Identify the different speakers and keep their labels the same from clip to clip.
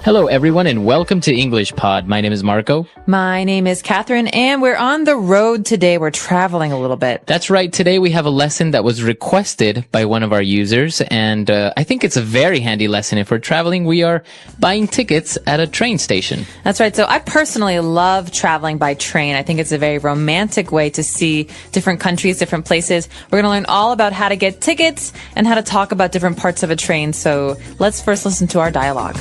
Speaker 1: Hello, everyone, and welcome to English Pod. My name is Marco.
Speaker 2: My name is Catherine, and we're on the road today. We're traveling a little bit.
Speaker 1: That's right. Today we have a lesson that was requested by one of our users, and I think it's a very handy lesson. If we're traveling, we are buying tickets at a train station.
Speaker 2: That's right. So I personally love traveling by train. I think it's a very romantic way to see different countries, different places. We're going to learn all about how to get tickets and how to talk about different parts of a train. So let's first listen to our dialogue.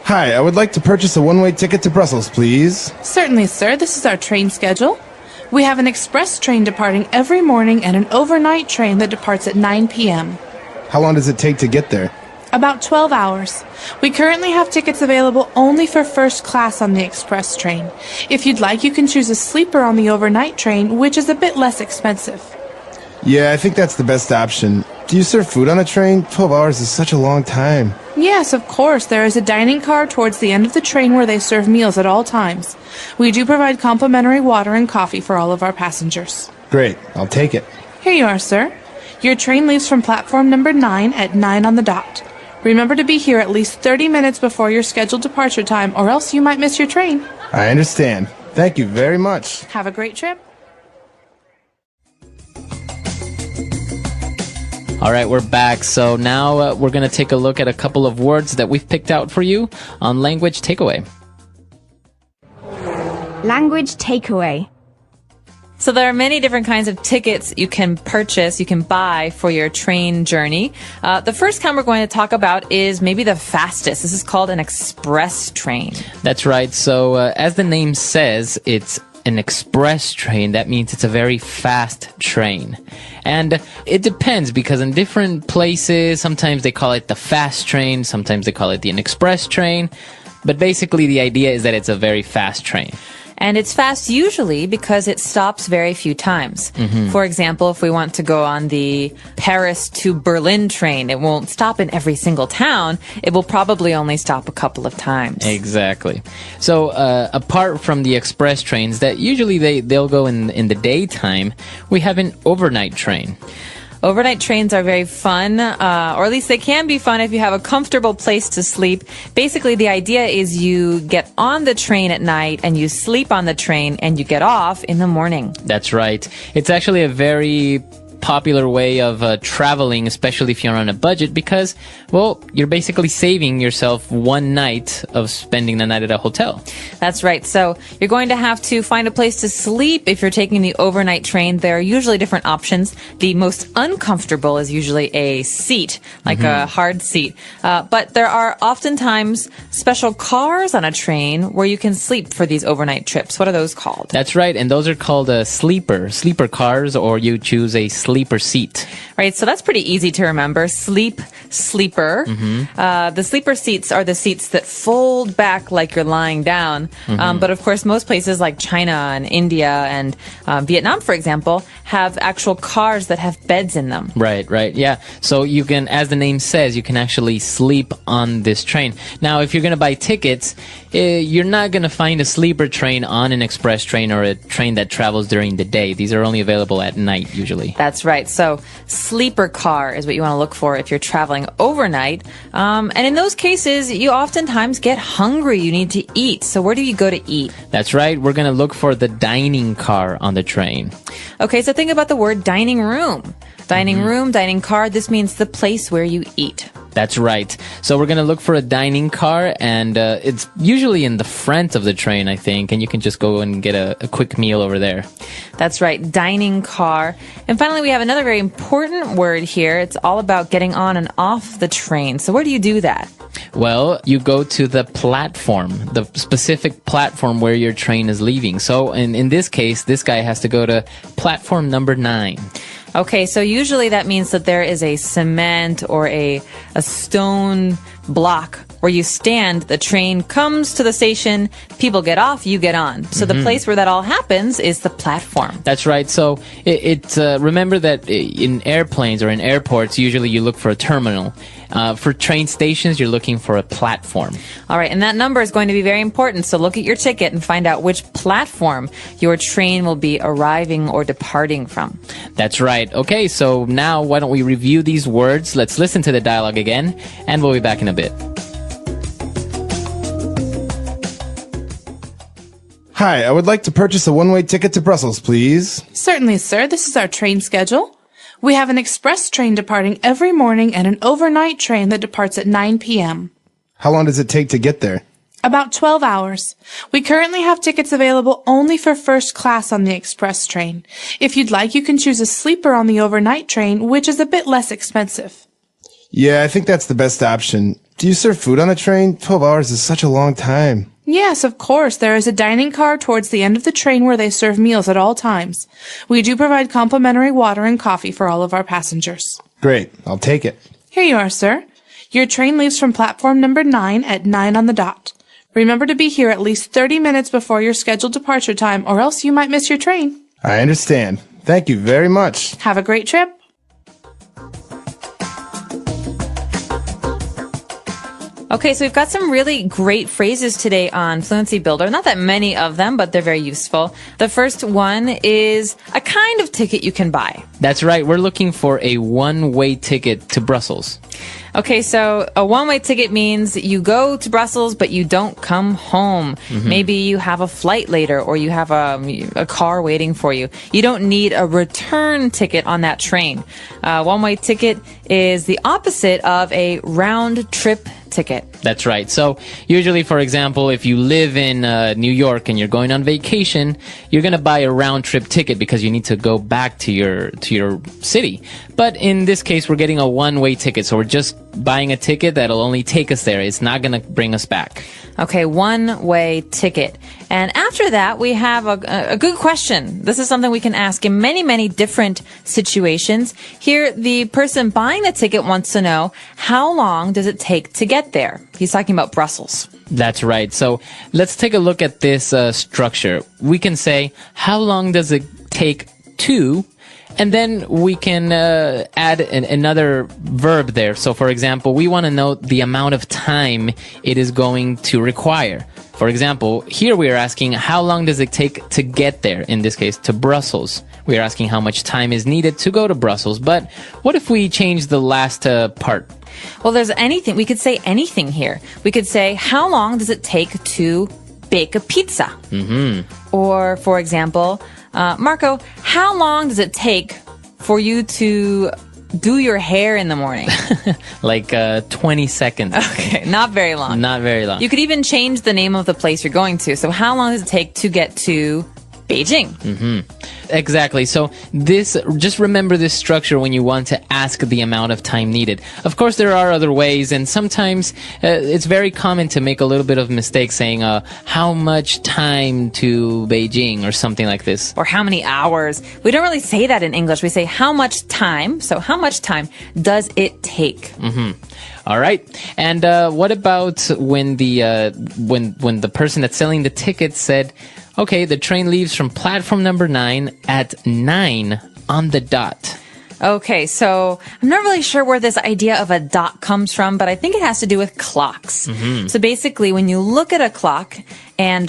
Speaker 3: Hi, I would like to purchase a one-way ticket to Brussels, please.
Speaker 4: Certainly, sir. This is our train schedule. We have an express train departing every morning and an overnight train that departs at 9 p.m.
Speaker 3: How long does it take to get there?
Speaker 4: About 12 hours. We currently have tickets available only for first class on the express train. If you'd like, you can choose a sleeper on the overnight train, which is a bit less expensive.
Speaker 3: Yeah, I think that's the best option. Do you serve food on a train? 12 hours is such a long time.
Speaker 4: Yes, of course. There is a dining car towards the end of the train where they serve meals at all times. We do provide complimentary water and coffee for all of our passengers.
Speaker 3: Great, I'll take it.
Speaker 4: Here you are, sir. Your train leaves from platform number 9 at 9 on the dot. Remember to be here at least 30 minutes before your scheduled departure time, or else you might miss your train.
Speaker 3: I understand. Thank you very much.
Speaker 4: Have a great trip.
Speaker 1: All right, we're back. So now we're going to take a look at a couple of words that we've picked out for you on Language Takeaway.
Speaker 5: Language takeaway.
Speaker 2: So there are many different kinds of tickets you can purchase, you can buy for your train journey. The first kind we're going to talk about is maybe the fastest. This is called an express train.
Speaker 1: That's right. So as the name says, it's an express train. That means it's a very fast train. And it depends, because in different places, sometimes they call it the fast train, sometimes they call it the express train. But basically the idea is that it's a very fast train.
Speaker 2: And it's fast usually because it stops very few times. For example, if we want to go on the Paris to Berlin train, it won't stop in every single town. It will probably only stop a couple of times.
Speaker 1: Exactly. So apart from the express trains that usually they'll go in the daytime, we have an overnight train.
Speaker 2: Overnight trains are very fun, or at least they can be fun if you have a comfortable place to sleep. Basically, the idea is you get on the train at night and you sleep on the train and you get off in the morning.
Speaker 1: That's right. It's actually a very popular way of traveling, especially if you're on a budget, because, well, you're basically saving yourself one night of spending the night at a hotel.
Speaker 2: That's right. So you're going to have to find a place to sleep if you're taking the overnight train. There are usually different options. The most uncomfortable is usually a seat, like a hard seat. But there are oftentimes special cars on a train where you can sleep for these overnight trips. What are those called?
Speaker 1: That's right. And those are called sleeper cars, or you choose a sleeper seat.
Speaker 2: Right, so that's pretty easy to remember. Sleeper. The sleeper seats are the seats that fold back like you're lying down. But of course, most places like China and India and Vietnam, for example, have actual cars that have beds in them.
Speaker 1: Right, yeah. So you can, as the name says, you can actually sleep on this train. Now, if you're going to buy tickets, you're not going to find a sleeper train on an express train or a train that travels during the day. These are only available at night, usually.
Speaker 2: That's right. So sleeper car is what you want to look for if you're traveling overnight. And in those cases, you oftentimes get hungry. You need to eat. So where do you go to eat?
Speaker 1: That's right. We're going to look for the dining car on the train.
Speaker 2: Okay, so think about the word dining room. Dining room, dining car, this means the place where you eat.
Speaker 1: That's right. So we're going to look for a dining car, and it's usually in the front of the train, I think, and you can just go and get a quick meal over there.
Speaker 2: That's right, dining car. And finally, we have another very important word here. It's all about getting on and off the train. So where do you do that?
Speaker 1: Well, you go to the platform, the specific platform where your train is leaving. So in this case, this guy has to go to platform number 9.
Speaker 2: Okay, so usually that means that there is a cement or a stone block where you stand, the train comes to the station, people get off, you get on. So the place where that all happens is the platform.
Speaker 1: That's right. So remember that in airplanes or in airports, usually you look for a terminal. For train stations, you're looking for a platform.
Speaker 2: All right, and that number is going to be very important. So look at your ticket and find out which platform your train will be arriving or departing from.
Speaker 1: That's right. Okay, so now why don't we review these words? Let's listen to the dialogue again, and we'll be back in a bit.
Speaker 3: Hi, I would like to purchase a one-way ticket to Brussels, please.
Speaker 4: Certainly, sir. This is our train schedule. We have an express train departing every morning and an overnight train that departs at 9 p.m.
Speaker 3: How long does it take to get there?
Speaker 4: About 12 hours. We currently have tickets available only for first class on the express train. If you'd like, you can choose a sleeper on the overnight train, which is a bit less expensive.
Speaker 3: Yeah, I think that's the best option. Do you serve food on the train? 12 hours is such a long time.
Speaker 4: Yes, of course. There is a dining car towards the end of the train where they serve meals at all times. We do provide complimentary water and coffee for all of our passengers.
Speaker 3: Great, I'll take it.
Speaker 4: Here you are, sir. Your train leaves from platform number 9 at 9 on the dot. Remember to be here at least 30 minutes before your scheduled departure time, or else you might miss your train.
Speaker 3: I understand. Thank you very much.
Speaker 4: Have a great trip.
Speaker 2: Okay, so we've got some really great phrases today on Fluency Builder. Not that many of them, but they're very useful. The first one is a kind of ticket you can buy.
Speaker 1: That's right. We're looking for a one-way ticket to Brussels.
Speaker 2: Okay, so a one-way ticket means you go to Brussels, but you don't come home. Maybe you have a flight later, or you have a car waiting for you. You don't need a return ticket on that train. One-way ticket is the opposite of a round-trip ticket.
Speaker 1: That's right. So usually, for example, if you live in New York and you're going on vacation, you're going to buy a round-trip ticket because you need to go back to your city. But in this case, we're getting a one-way ticket, so we're just buying a ticket that'll only take us there. It's not going to bring us back.
Speaker 2: Okay, one-way ticket. And after that, we have a good question. This is something we can ask in many, many different situations. Here, the person buying the ticket wants to know, how long does it take to get there? He's talking about Brussels.
Speaker 1: That's right. So let's take a look at this structure. We can say, how long does it take to... And then we can add another verb there. So, for example, we want to know the amount of time it is going to require. For example, here we are asking, how long does it take to get there? In this case, to Brussels. We are asking how much time is needed to go to Brussels. But what if we change the last part?
Speaker 2: Well, there's anything. We could say anything here. We could say, how long does it take to bake a pizza? Or, for example... Marco, how long does it take for you to do your hair in the morning?
Speaker 1: Like 20 seconds.
Speaker 2: Okay, not very long.
Speaker 1: Not very long.
Speaker 2: You could even change the name of the place you're going to. So how long does it take to get to Beijing?
Speaker 1: Exactly. So just remember this structure when you want to ask the amount of time needed. Of course, there are other ways, and sometimes it's very common to make a little bit of mistake saying, how much time to Beijing or something like this.
Speaker 2: Or how many hours. We don't really say that in English. We say how much time. So how much time does it take?
Speaker 1: All right. And what about when the person that's selling the ticket said, okay, the train leaves from platform number 9 at 9 on the dot.
Speaker 2: Okay, so I'm not really sure where this idea of a dot comes from, but I think it has to do with clocks. So basically, when you look at a clock and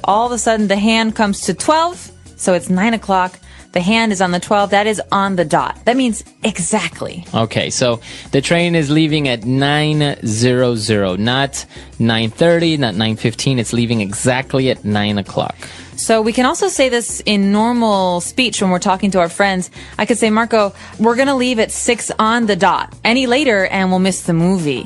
Speaker 2: all of a sudden the hand comes to 12, so it's 9 o'clock, the hand is on the 12, that is on the dot. That means exactly.
Speaker 1: Okay, so the train is leaving at 9:00, not 9:30, not 9:15. It's leaving exactly at 9 o'clock.
Speaker 2: So we can also say this in normal speech when we're talking to our friends. I could say, Marco, we're going to leave at 6 on the dot. Any later and we'll miss the movie.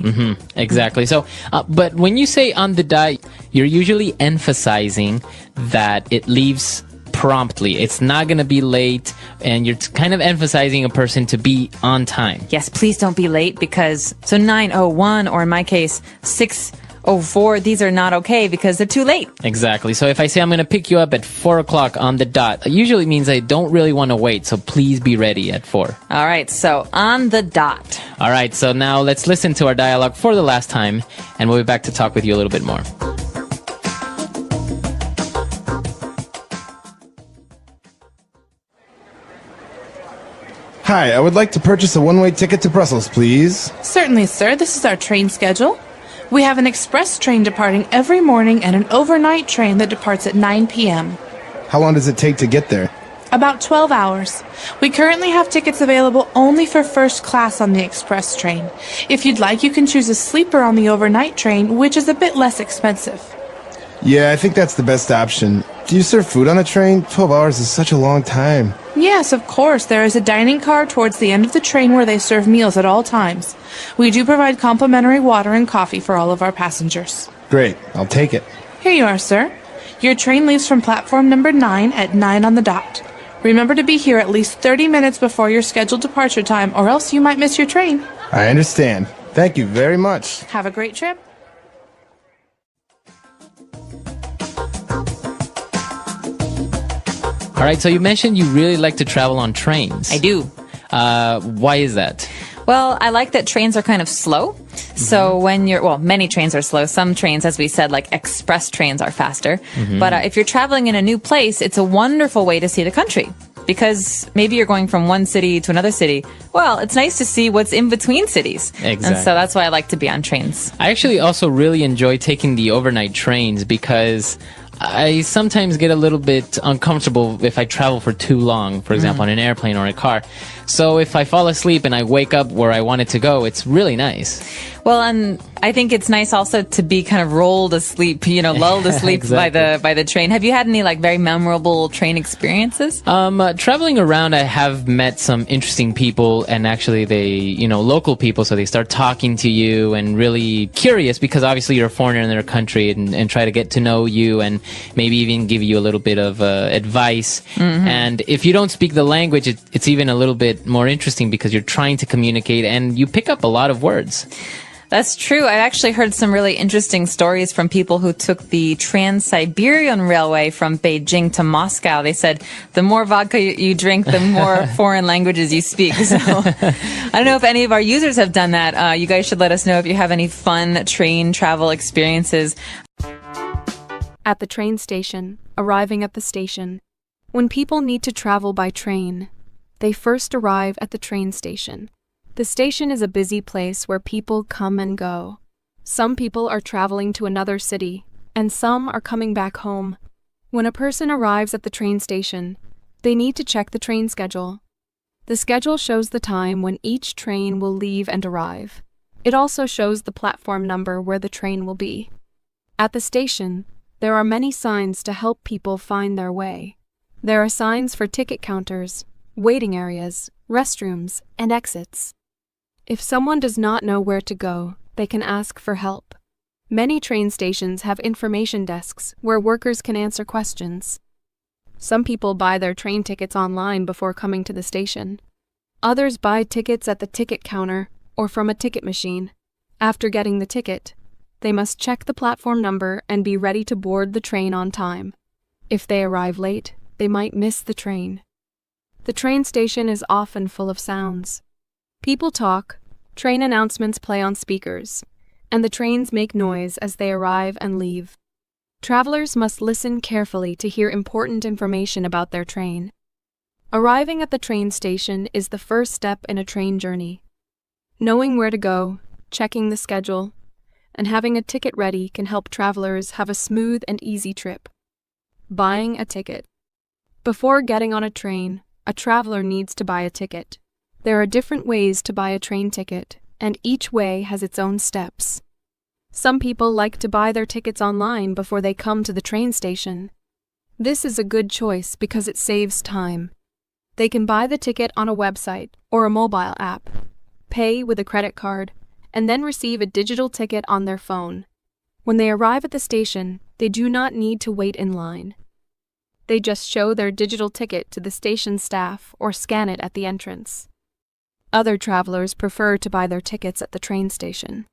Speaker 1: Exactly. So, but when you say on the dot, you're usually emphasizing that it leaves promptly. It's not going to be late, and you're kind of emphasizing a person to be on time.
Speaker 2: Yes, please don't be late because, so 9:01, or in my case, 6 Oh, 4, these are not okay because they're too late.
Speaker 1: Exactly. So if I say I'm going to pick you up at 4 o'clock on the dot, it usually means I don't really want to wait. So please be ready at 4.
Speaker 2: All right, so on the dot.
Speaker 1: All right. So now let's listen to our dialogue for the last time, and we'll be back to talk with you a little bit more.
Speaker 3: Hi, I would like to purchase a one-way ticket to Brussels, please.
Speaker 4: Certainly, sir. This is our train schedule. We have an express train departing every morning and an overnight train that departs at 9 p.m.
Speaker 3: How long does it take to get there?
Speaker 4: About 12 hours. We currently have tickets available only for first class on the express train. If you'd like, you can choose a sleeper on the overnight train, which is a bit less expensive.
Speaker 3: Yeah, I think that's the best option. Do you serve food on the train? 12 hours is such a long time.
Speaker 4: Yes, of course. There is a dining car towards the end of the train where they serve meals at all times. We do provide complimentary water and coffee for all of our passengers.
Speaker 3: Great, I'll take it.
Speaker 4: Here you are, sir. Your train leaves from platform number 9 at 9 on the dot. Remember to be here at least 30 minutes before your scheduled departure time, or else you might miss your train.
Speaker 3: I understand. Thank you very much.
Speaker 4: Have a great trip.
Speaker 1: All right. So you mentioned you really like to travel on trains.
Speaker 2: I do.
Speaker 1: Why is that?
Speaker 2: Well, I like that trains are kind of slow. So many trains are slow. Some trains, as we said, like express trains are faster. But if you're traveling in a new place, it's a wonderful way to see the country. Because maybe you're going from one city to another city. Well, it's nice to see what's in between cities.
Speaker 1: Exactly.
Speaker 2: And so that's why I like to be on trains.
Speaker 1: I actually also really enjoy taking the overnight trains because I sometimes get a little bit uncomfortable if I travel for too long, for example, on an airplane or a car. So if I fall asleep and I wake up where I wanted to go, it's really nice.
Speaker 2: Well, and I think it's nice also to be kind of rolled asleep, lulled asleep
Speaker 1: Exactly.
Speaker 2: by the train. Have you had any very memorable train experiences?
Speaker 1: Traveling around, I have met some interesting people, and actually they, local people, so they start talking to you and really curious because obviously you're a foreigner in their country and try to get to know you and maybe even give you a little bit of advice. And if you don't speak the language, it's even a little bit more interesting because you're trying to communicate and you pick up a lot of words.
Speaker 2: That's true. I've actually heard some really interesting stories from people who took the Trans-Siberian Railway from Beijing to Moscow. They said the more vodka you drink, the more foreign languages you speak. So I don't know if any of our users have done that. You guys should let us know if you have any fun train travel experiences.
Speaker 6: At the train station, arriving at the station. When people need to travel by train, they first arrive at the train station. The station is a busy place where people come and go. Some people are traveling to another city, and some are coming back home. When a person arrives at the train station, they need to check the train schedule. The schedule shows the time when each train will leave and arrive. It also shows the platform number where the train will be. At the station, there are many signs to help people find their way. There are signs for ticket counters, waiting areas, restrooms, and exits. If someone does not know where to go, they can ask for help. Many train stations have information desks where workers can answer questions. Some people buy their train tickets online before coming to the station. Others buy tickets at the ticket counter or from a ticket machine. After getting the ticket, they must check the platform number and be ready to board the train on time. If they arrive late, they might miss the train. The train station is often full of sounds. People talk, train announcements play on speakers, and the trains make noise as they arrive and leave. Travelers must listen carefully to hear important information about their train. Arriving at the train station is the first step in a train journey. Knowing where to go, checking the schedule, and having a ticket ready can help travelers have a smooth and easy trip. Buying a ticket. Before getting on a train, a traveler needs to buy a ticket. There are different ways to buy a train ticket, and each way has its own steps. Some people like to buy their tickets online before they come to the train station. This is a good choice because it saves time. They can buy the ticket on a website or a mobile app, pay with a credit card, and then receive a digital ticket on their phone. When they arrive at the station, they do not need to wait in line. They just show their digital ticket to the station staff or scan it at the entrance. Other travelers prefer to buy their tickets at the train station.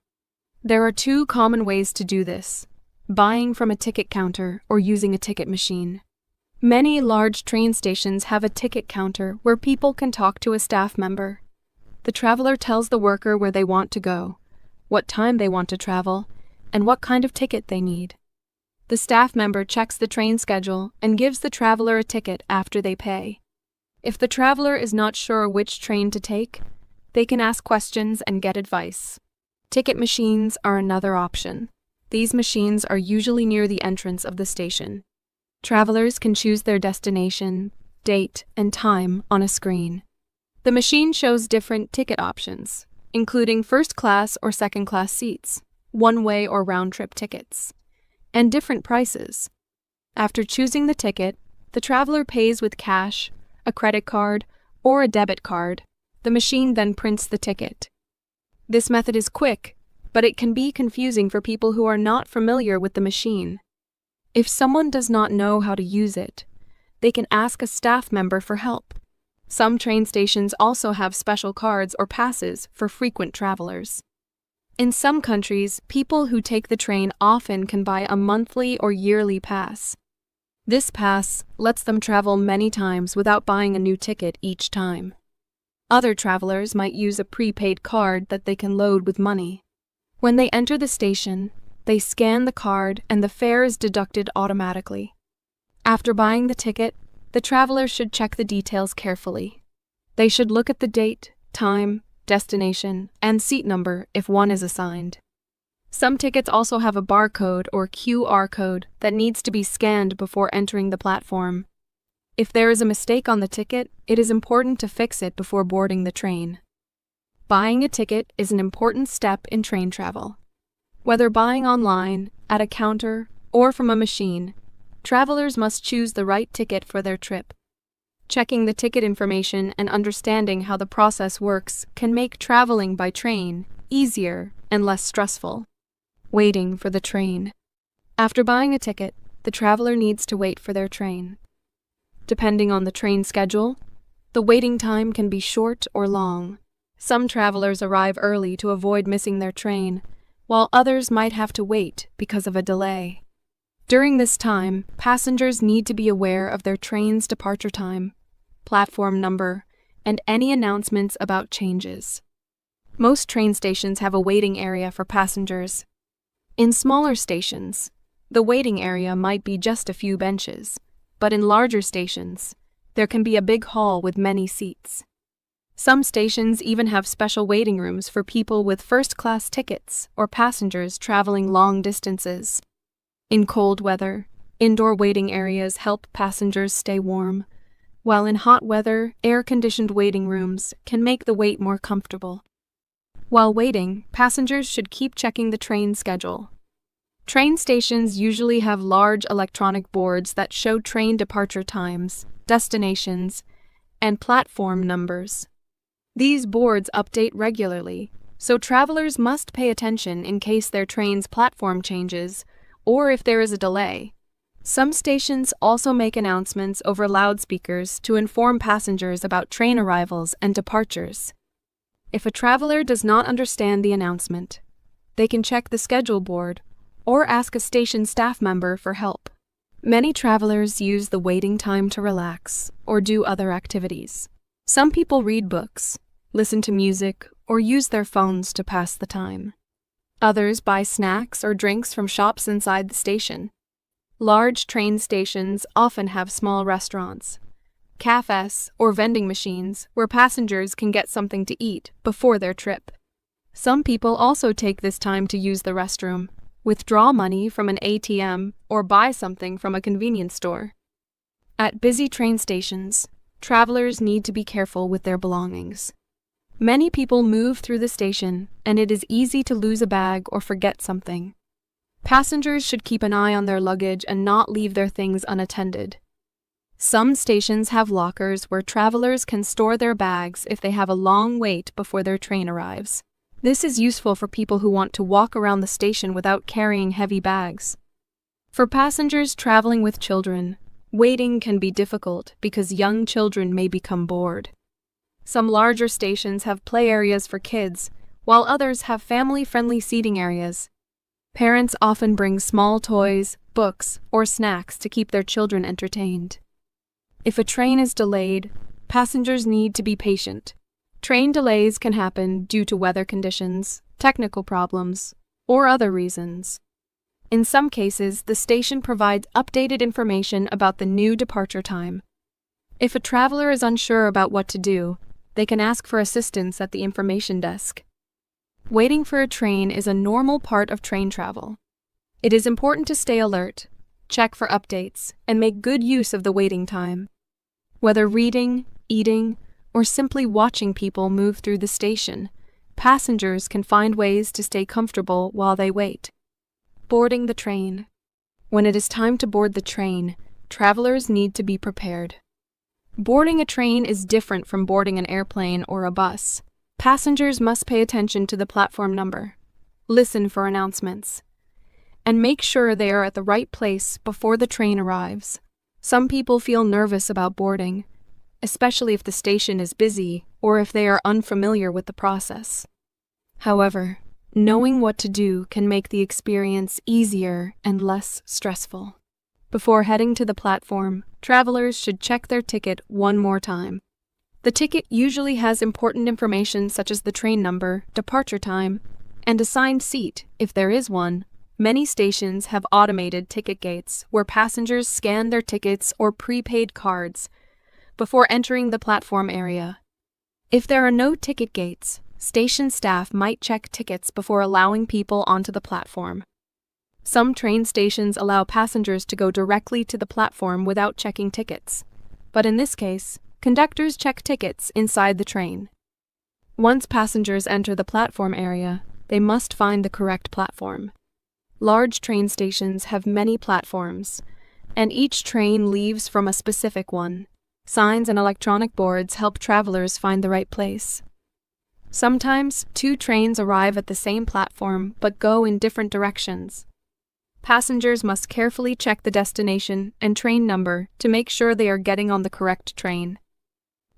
Speaker 6: There are two common ways to do this: buying from a ticket counter or using a ticket machine. Many large train stations have a ticket counter where people can talk to a staff member. The traveler tells the worker where they want to go, what time they want to travel, and what kind of ticket they need. The staff member checks the train schedule and gives the traveler a ticket after they pay. If the traveler is not sure which train to take, they can ask questions and get advice. Ticket machines are another option. These machines are usually near the entrance of the station. Travelers can choose their destination, date, and time on a screen. The machine shows different ticket options, including first class or second class seats, one-way or round-trip tickets, and different prices. After choosing the ticket, the traveler pays with cash, a credit card, or a debit card. The machine then prints the ticket. This method is quick, but it can be confusing for people who are not familiar with the machine. If someone does not know how to use it, they can ask a staff member for help. Some train stations also have special cards or passes for frequent travelers. In some countries, people who take the train often can buy a monthly or yearly pass. This pass lets them travel many times without buying a new ticket each time. Other travelers might use a prepaid card that they can load with money. When they enter the station, they scan the card and the fare is deducted automatically. After buying the ticket, the traveler should check the details carefully. They should look at the date, time, destination, and seat number if one is assigned. Some tickets also have a barcode or QR code that needs to be scanned before entering the platform. If there is a mistake on the ticket, it is important to fix it before boarding the train. Buying a ticket is an important step in train travel. Whether buying online, at a counter, or from a machine, travelers must choose the right ticket for their trip. Checking the ticket information and understanding how the process works can make traveling by train easier and less stressful. Waiting for the train. After buying a ticket, the traveler needs to wait for their train. Depending on the train schedule, the waiting time can be short or long. Some travelers arrive early to avoid missing their train, while others might have to wait because of a delay. During this time, passengers need to be aware of their train's departure time, platform number, and any announcements about changes. Most train stations have a waiting area for passengers. In smaller stations, the waiting area might be just a few benches, but in larger stations, there can be a big hall with many seats. Some stations even have special waiting rooms for people with first-class tickets or passengers traveling long distances. In cold weather, indoor waiting areas help passengers stay warm, while in hot weather, air-conditioned waiting rooms can make the wait more comfortable. While waiting, passengers should keep checking the train schedule. Train stations usually have large electronic boards that show train departure times, destinations, and platform numbers. These boards update regularly, so travelers must pay attention in case their train's platform changes or if there is a delay. Some stations also make announcements over loudspeakers to inform passengers about train arrivals and departures. If a traveler does not understand the announcement, they can check the schedule board or ask a station staff member for help. Many travelers use the waiting time to relax or do other activities. Some people read books, listen to music, or use their phones to pass the time. Others buy snacks or drinks from shops inside the station. Large train stations often have small restaurants, cafes, or vending machines where passengers can get something to eat before their trip. Some people also take this time to use the restroom, withdraw money from an ATM, or buy something from a convenience store. At busy train stations, travelers need to be careful with their belongings. Many people move through the station, and it is easy to lose a bag or forget something. Passengers should keep an eye on their luggage and not leave their things unattended. Some stations have lockers where travelers can store their bags if they have a long wait before their train arrives. This is useful for people who want to walk around the station without carrying heavy bags. For passengers traveling with children, waiting can be difficult because young children may become bored. Some larger stations have play areas for kids, while others have family-friendly seating areas. Parents often bring small toys, books, or snacks to keep their children entertained. If a train is delayed, passengers need to be patient. Train delays can happen due to weather conditions, technical problems, or other reasons. In some cases, the station provides updated information about the new departure time. If a traveler is unsure about what to do, they can ask for assistance at the information desk. Waiting for a train is a normal part of train travel. It is important to stay alert, check for updates, and make good use of the waiting time. Whether reading, eating, or simply watching people move through the station, passengers can find ways to stay comfortable while they wait. Boarding the train. When it is time to board the train, travelers need to be prepared. Boarding a train is different from boarding an airplane or a bus. Passengers must pay attention to the platform number, listen for announcements, and make sure they are at the right place before the train arrives. Some people feel nervous about boarding, especially if the station is busy or if they are unfamiliar with the process. However, knowing what to do can make the experience easier and less stressful. Before heading to the platform, travelers should check their ticket one more time. The ticket usually has important information such as the train number, departure time, and assigned seat, if there is one. Many stations have automated ticket gates where passengers scan their tickets or prepaid cards before entering the platform area. If there are no ticket gates, station staff might check tickets before allowing people onto the platform. Some train stations allow passengers to go directly to the platform without checking tickets, but in this case, conductors check tickets inside the train. Once passengers enter the platform area, they must find the correct platform. Large train stations have many platforms, and each train leaves from a specific one. Signs and electronic boards help travelers find the right place. Sometimes, two trains arrive at the same platform but go in different directions. Passengers must carefully check the destination and train number to make sure they are getting on the correct train.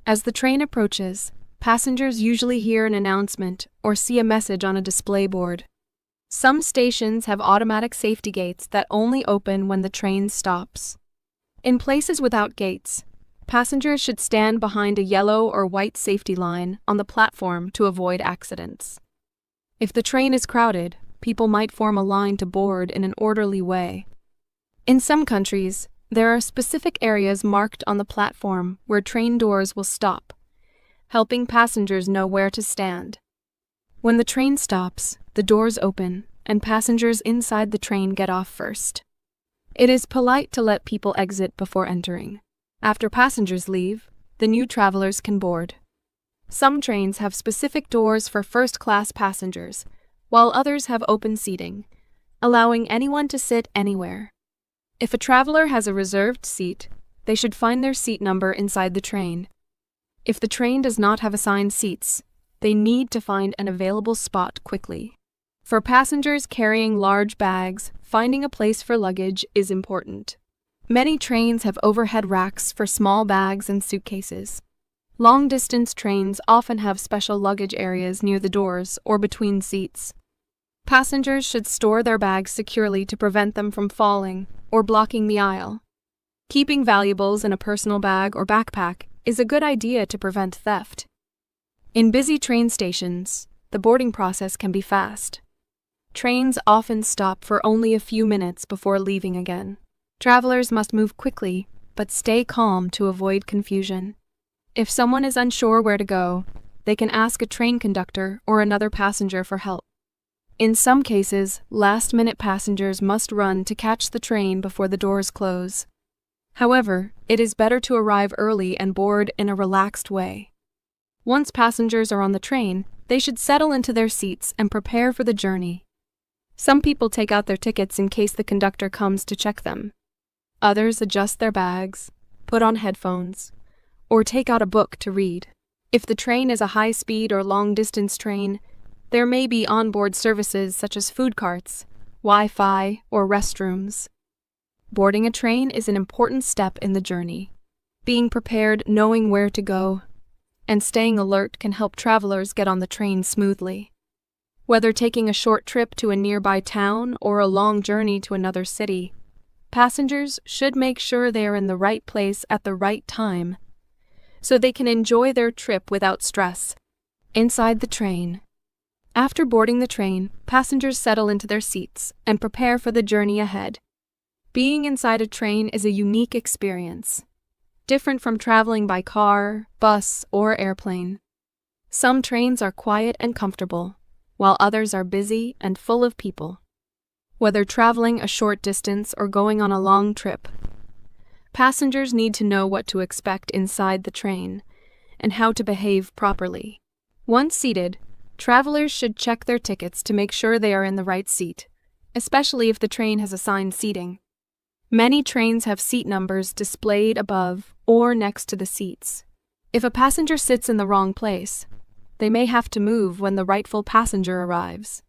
Speaker 6: As the train approaches, passengers usually hear an announcement or see a message on a display board. Some stations have automatic safety gates that only open when the train stops. In places without gates, passengers should stand behind a yellow or white safety line on the platform to avoid accidents. If the train is crowded, people might form a line to board in an orderly way. In some countries, there are specific areas marked on the platform where train doors will stop, helping passengers know where to stand. When the train stops, the doors open, and passengers inside the train get off first. It is polite to let people exit before entering. After passengers leave, the new travelers can board. Some trains have specific doors for first-class passengers, while others have open seating, allowing anyone to sit anywhere. If a traveler has a reserved seat, they should find their seat number inside the train. If the train does not have assigned seats, they need to find an available spot quickly. For passengers carrying large bags, finding a place for luggage is important. Many trains have overhead racks for small bags and suitcases. Long-distance trains often have special luggage areas near the doors or between seats. Passengers should store their bags securely to prevent them from falling or blocking the aisle. Keeping valuables in a personal bag or backpack is a good idea to prevent theft. In busy train stations, the boarding process can be fast. Trains often stop for only a few minutes before leaving again. Travelers must move quickly, but stay calm to avoid confusion. If someone is unsure where to go, they can ask a train conductor or another passenger for help. In some cases, last-minute passengers must run to catch the train before the doors close. However, it is better to arrive early and board in a relaxed way. Once passengers are on the train, they should settle into their seats and prepare for the journey. Some people take out their tickets in case the conductor comes to check them. Others adjust their bags, put on headphones, or take out a book to read. If the train is a high-speed or long-distance train, there may be onboard services such as food carts, Wi-Fi, or restrooms. Boarding a train is an important step in the journey. Being prepared, knowing where to go, and staying alert can help travelers get on the train smoothly. Whether taking a short trip to a nearby town or a long journey to another city, passengers should make sure they are in the right place at the right time so they can enjoy their trip without stress. Inside the train. After boarding the train, passengers settle into their seats and prepare for the journey ahead. Being inside a train is a unique experience, different from traveling by car, bus, or airplane. Some trains are quiet and comfortable, while others are busy and full of people. Whether traveling a short distance or going on a long trip, passengers need to know what to expect inside the train and how to behave properly. Once seated, travelers should check their tickets to make sure they are in the right seat, especially if the train has assigned seating. Many trains have seat numbers displayed above or next to the seats. If a passenger sits in the wrong place, they may have to move when the rightful passenger arrives.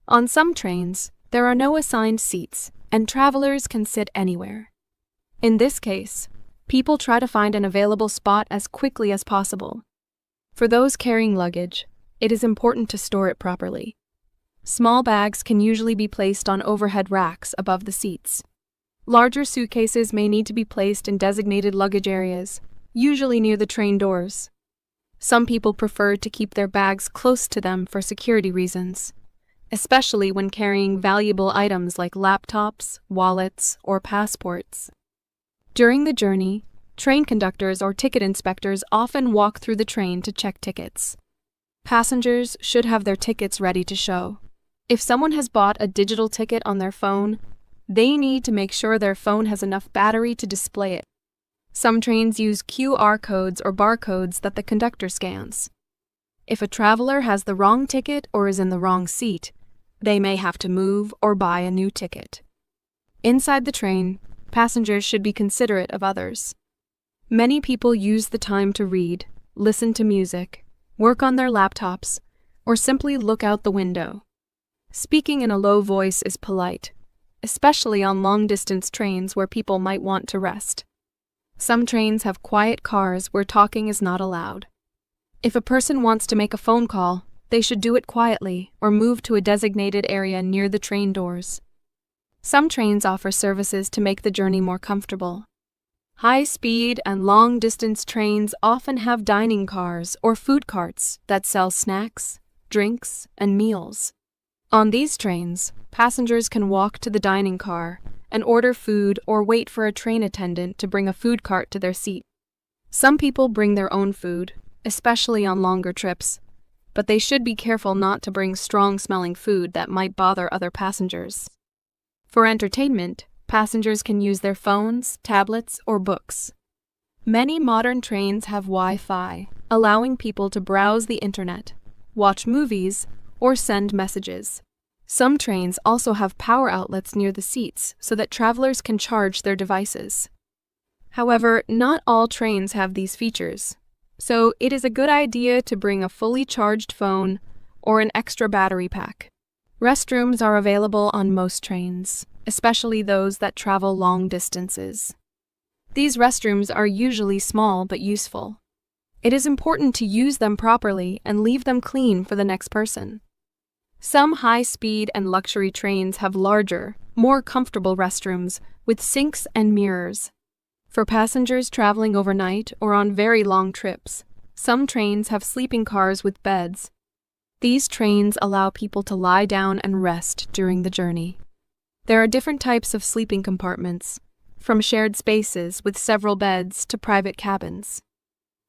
Speaker 6: On some trains, there are no assigned seats, and travelers can sit anywhere. In this case, people try to find an available spot as quickly as possible. For those carrying luggage, it is important to store it properly. Small bags can usually be placed on overhead racks above the seats. Larger suitcases may need to be placed in designated luggage areas, usually near the train doors. Some people prefer to keep their bags close to them for security reasons, especially when carrying valuable items like laptops, wallets, or passports. During the journey, train conductors or ticket inspectors often walk through the train to check tickets. Passengers should have their tickets ready to show. If someone has bought a digital ticket on their phone, they need to make sure their phone has enough battery to display it. Some trains use QR codes or barcodes that the conductor scans. If a traveler has the wrong ticket or is in the wrong seat, they may have to move or buy a new ticket. Inside the train, passengers should be considerate of others. Many people use the time to read, listen to music, work on their laptops, or simply look out the window. Speaking in a low voice is polite, especially on long-distance trains where people might want to rest. Some trains have quiet cars where talking is not allowed. If a person wants to make a phone call, they should do it quietly or move to a designated area near the train doors. Some trains offer services to make the journey more comfortable. High-speed and long-distance trains often have dining cars or food carts that sell snacks, drinks, and meals. On these trains, passengers can walk to the dining car and order food or wait for a train attendant to bring a food cart to their seat. Some people bring their own food, especially on longer trips, but they should be careful not to bring strong-smelling food that might bother other passengers. For entertainment, passengers can use their phones, tablets, or books. Many modern trains have Wi-Fi, allowing people to browse the internet, watch movies, or send messages. Some trains also have power outlets near the seats so that travelers can charge their devices. However, not all trains have these features, so it is a good idea to bring a fully charged phone or an extra battery pack. Restrooms are available on most trains, especially those that travel long distances. These restrooms are usually small but useful. It is important to use them properly and leave them clean for the next person. Some high-speed and luxury trains have larger, more comfortable restrooms with sinks and mirrors. For passengers traveling overnight or on very long trips, some trains have sleeping cars with beds. These trains allow people to lie down and rest during the journey. There are different types of sleeping compartments, from shared spaces with several beds to private cabins.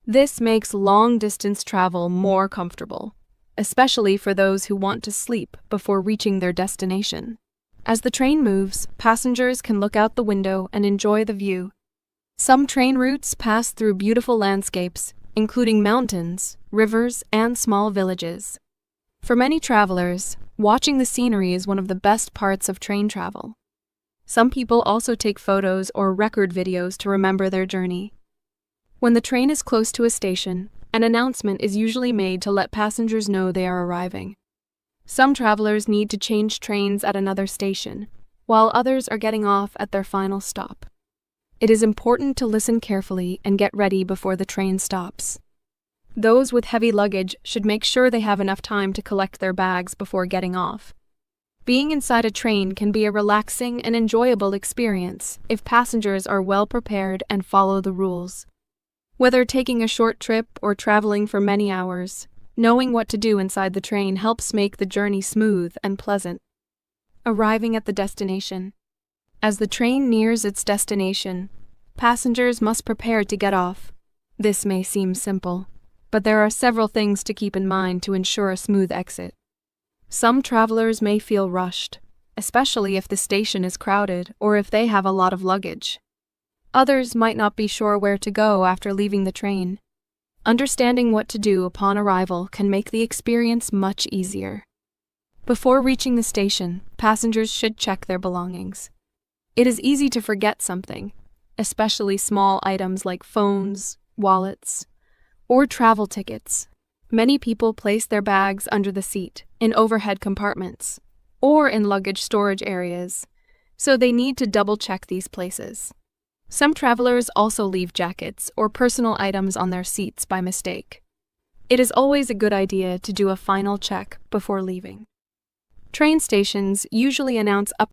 Speaker 6: This makes long-distance travel more comfortable, especially for those who want to sleep before reaching their destination. As the train moves, passengers can look out the window and enjoy the view. Some train routes pass through beautiful landscapes, including mountains, rivers, and small villages. For many travelers, watching the scenery is one of the best parts of train travel. Some people also take photos or record videos to remember their journey. When the train is close to a station, an announcement is usually made to let passengers know they are arriving. Some travelers need to change trains at another station, while others are getting off at their final stop. It is important to listen carefully and get ready before the train stops. Those with heavy luggage should make sure they have enough time to collect their bags before getting off. Being inside a train can be a relaxing and enjoyable experience if passengers are well prepared and follow the rules. Whether taking a short trip or traveling for many hours, knowing what to do inside the train helps make the journey smooth and pleasant. Arriving at the destination. As the train nears its destination, passengers must prepare to get off. This may seem simple, but there are several things to keep in mind to ensure a smooth exit. Some travelers may feel rushed, especially if the station is crowded or if they have a lot of luggage. Others might not be sure where to go after leaving the train. Understanding what to do upon arrival can make the experience much easier. Before reaching the station, passengers should check their belongings. It is easy to forget something, especially small items like phones, wallets, or travel tickets. Many people place their bags under the seat, in overhead compartments, or in luggage storage areas, so they need to double-check these places. Some travelers also leave jackets or personal items on their seats by mistake. It is always a good idea to do a final check before leaving. Train stations usually announce up